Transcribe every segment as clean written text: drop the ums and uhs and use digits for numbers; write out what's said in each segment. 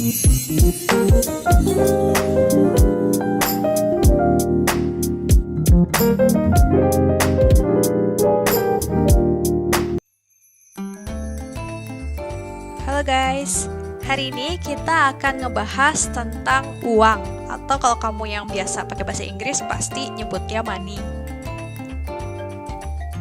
Halo guys, hari ini kita akan ngebahas tentang uang, atau kalau kamu yang biasa pakai bahasa Inggris pasti nyebutnya money.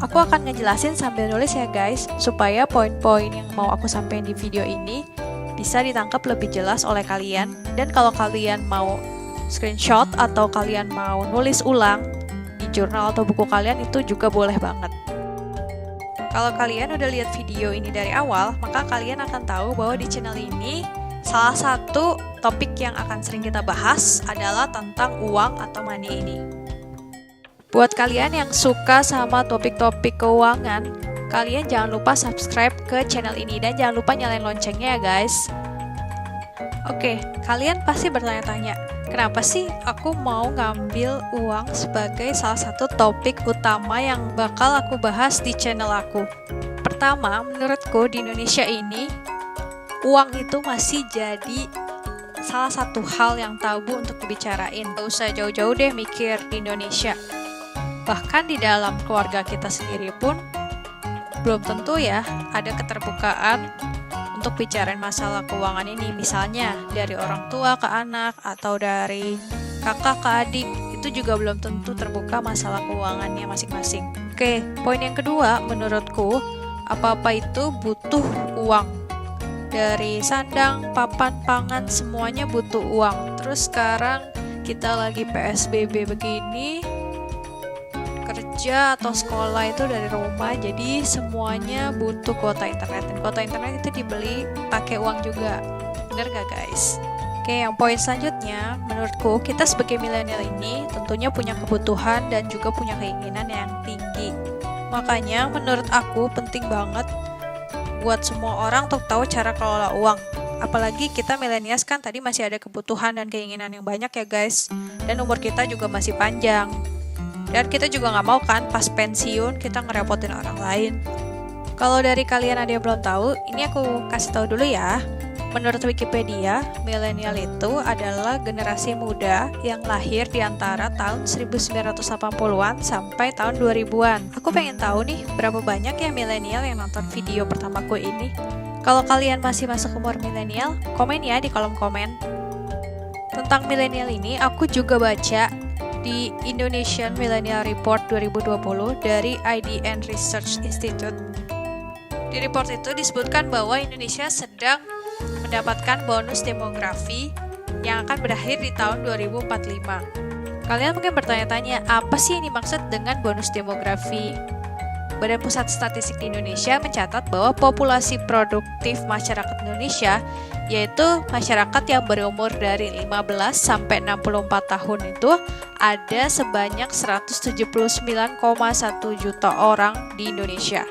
Aku akan ngejelasin sambil nulis ya guys, supaya poin-poin yang mau aku sampaikan di video ini bisa ditangkap lebih jelas oleh kalian. Dan kalau kalian mau screenshot atau kalian mau nulis ulang di jurnal atau buku kalian, itu juga boleh banget. Kalau kalian udah lihat video ini dari awal, maka kalian akan tahu bahwa di channel ini salah satu topik yang akan sering kita bahas adalah tentang uang atau money ini. Buat kalian yang suka sama topik-topik keuangan, kalian jangan lupa subscribe ke channel ini dan jangan lupa nyalain loncengnya ya guys. Oke, kalian pasti bertanya-tanya, kenapa sih aku mau ngambil uang sebagai salah satu topik utama yang bakal aku bahas di channel aku? Pertama, menurutku di Indonesia ini, uang itu masih jadi salah satu hal yang tabu untuk dibicarain. Gak usah jauh-jauh deh mikir di Indonesia. Bahkan di dalam keluarga kita sendiri pun, belum tentu ya ada keterbukaan untuk bicarain masalah keuangan ini. Misalnya dari orang tua ke anak atau dari kakak ke adik, itu juga belum tentu terbuka masalah keuangannya masing-masing. Oke, poin yang kedua, menurutku apa-apa itu butuh uang. Dari sandang, papan, pangan, semuanya butuh uang. Terus sekarang kita lagi PSBB begini, kerja atau sekolah itu dari rumah, jadi semuanya butuh kuota internet. Dan kuota internet itu dibeli pakai uang juga. Bener gak guys? Oke, yang poin selanjutnya, menurutku kita sebagai milenial ini tentunya punya kebutuhan dan juga punya keinginan yang tinggi. Makanya menurut aku penting banget buat semua orang untuk tahu cara kelola uang. Apalagi kita milenials kan tadi masih ada kebutuhan dan keinginan yang banyak ya guys. Dan umur kita juga masih panjang. Dan kita juga nggak mau kan pas pensiun kita ngerepotin orang lain. Kalau dari kalian ada yang belum tahu, ini aku kasih tahu dulu ya. Menurut Wikipedia, milenial itu adalah generasi muda yang lahir di antara tahun 1980-an sampai tahun 2000-an. Aku pengen tahu nih, berapa banyak ya milenial yang nonton video pertamaku ini? Kalau kalian masih masuk umur milenial, komen ya di kolom komen. Tentang milenial ini, aku juga baca di Indonesian Millennial Report 2020 dari IDN Research Institute. Di report itu disebutkan bahwa Indonesia sedang mendapatkan bonus demografi yang akan berakhir di tahun 2045. Kalian mungkin bertanya-tanya, apa sih ini maksud dengan bonus demografi? Badan Pusat Statistik di Indonesia mencatat bahwa populasi produktif masyarakat Indonesia, yaitu masyarakat yang berumur dari 15 sampai 64 tahun itu ada sebanyak 179,1 juta orang di Indonesia.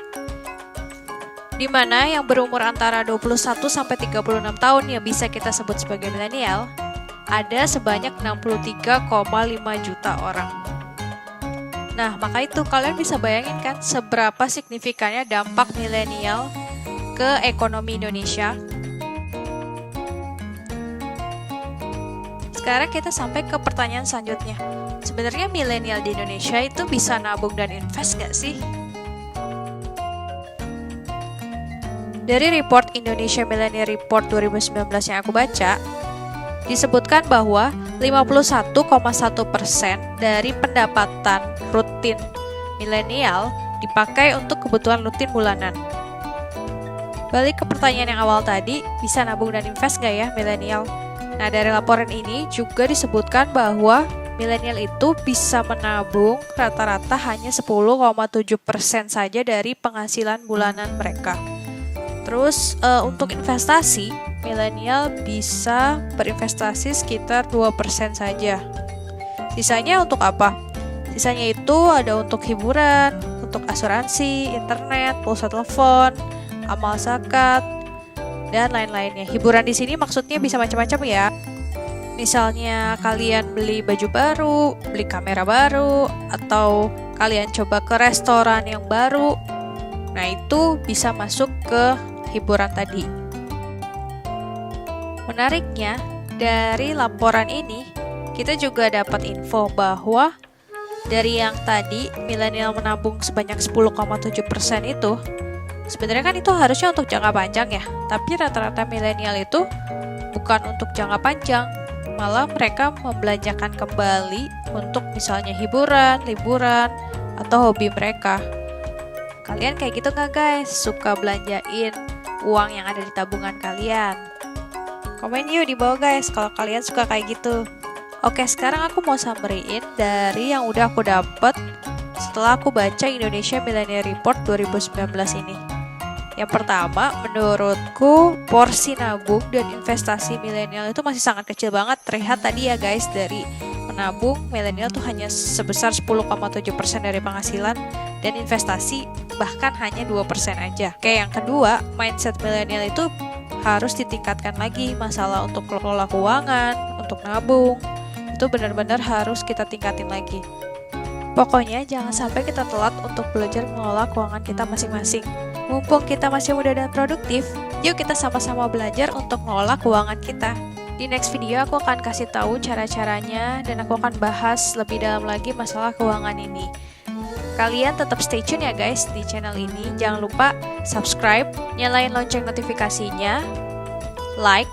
Di mana yang berumur antara 21 sampai 36 tahun yang bisa kita sebut sebagai milenial ada sebanyak 63,5 juta orang. Nah, maka itu kalian bisa bayangin kan seberapa signifikannya dampak milenial ke ekonomi Indonesia. Sekarang kita sampai ke pertanyaan selanjutnya. Sebenarnya milenial di Indonesia itu bisa nabung dan invest gak sih? Dari report Indonesia Millennial Report 2019 yang aku baca, disebutkan bahwa 51,1% dari pendapatan rutin milenial dipakai untuk kebutuhan rutin bulanan. Balik ke pertanyaan yang awal tadi, bisa nabung dan invest gak ya milenial? Nah, dari laporan ini juga disebutkan bahwa milenial itu bisa menabung rata-rata hanya 10,7% saja dari penghasilan bulanan mereka. Terus untuk investasi, milenial bisa berinvestasi sekitar 2% saja. Sisanya untuk apa? Sisanya itu ada untuk hiburan, untuk asuransi, internet, pulsa telepon, amal zakat, dan lain-lainnya. Hiburan di sini maksudnya bisa macam-macam ya. Misalnya kalian beli baju baru, beli kamera baru, atau kalian coba ke restoran yang baru. Nah, itu bisa masuk ke hiburan tadi. Menariknya, dari laporan ini, kita juga dapat info bahwa dari yang tadi milenial menabung sebanyak 10,7% itu, sebenarnya kan itu harusnya untuk jangka panjang ya, tapi rata-rata milenial itu bukan untuk jangka panjang, malah mereka membelanjakan kembali untuk misalnya hiburan, liburan, atau hobi mereka. Kalian kayak gitu nggak guys? Suka belanjain uang yang ada di tabungan kalian? Komen yuk di bawah guys kalau kalian suka kayak gitu. Oke, sekarang aku mau summary-in dari yang udah aku dapet setelah aku baca Indonesia Millennial Report 2019 ini. Yang pertama, menurutku porsi nabung dan investasi milenial itu masih sangat kecil banget. Terlihat tadi ya guys, dari menabung milenial tuh hanya sebesar 10,7% dari penghasilan, dan investasi bahkan hanya 2% aja. Oke, yang kedua, mindset milenial itu harus ditingkatkan lagi. Masalah untuk kelola keuangan, untuk nabung, itu benar-benar harus kita tingkatin lagi. Pokoknya jangan sampai kita telat untuk belajar mengelola keuangan kita masing-masing. Mumpung kita masih muda dan produktif, yuk kita sama-sama belajar untuk mengelola keuangan kita. Di next video aku akan kasih tahu cara-caranya dan aku akan bahas lebih dalam lagi masalah keuangan ini. Kalian tetap stay tune ya guys di channel ini. Jangan lupa subscribe, nyalain lonceng notifikasinya, like,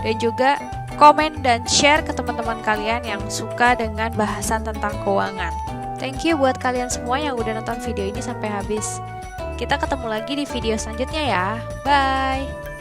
dan juga komen dan share ke teman-teman kalian yang suka dengan bahasan tentang keuangan. Thank you buat kalian semua yang udah nonton video ini sampai habis. Kita ketemu lagi di video selanjutnya ya. Bye!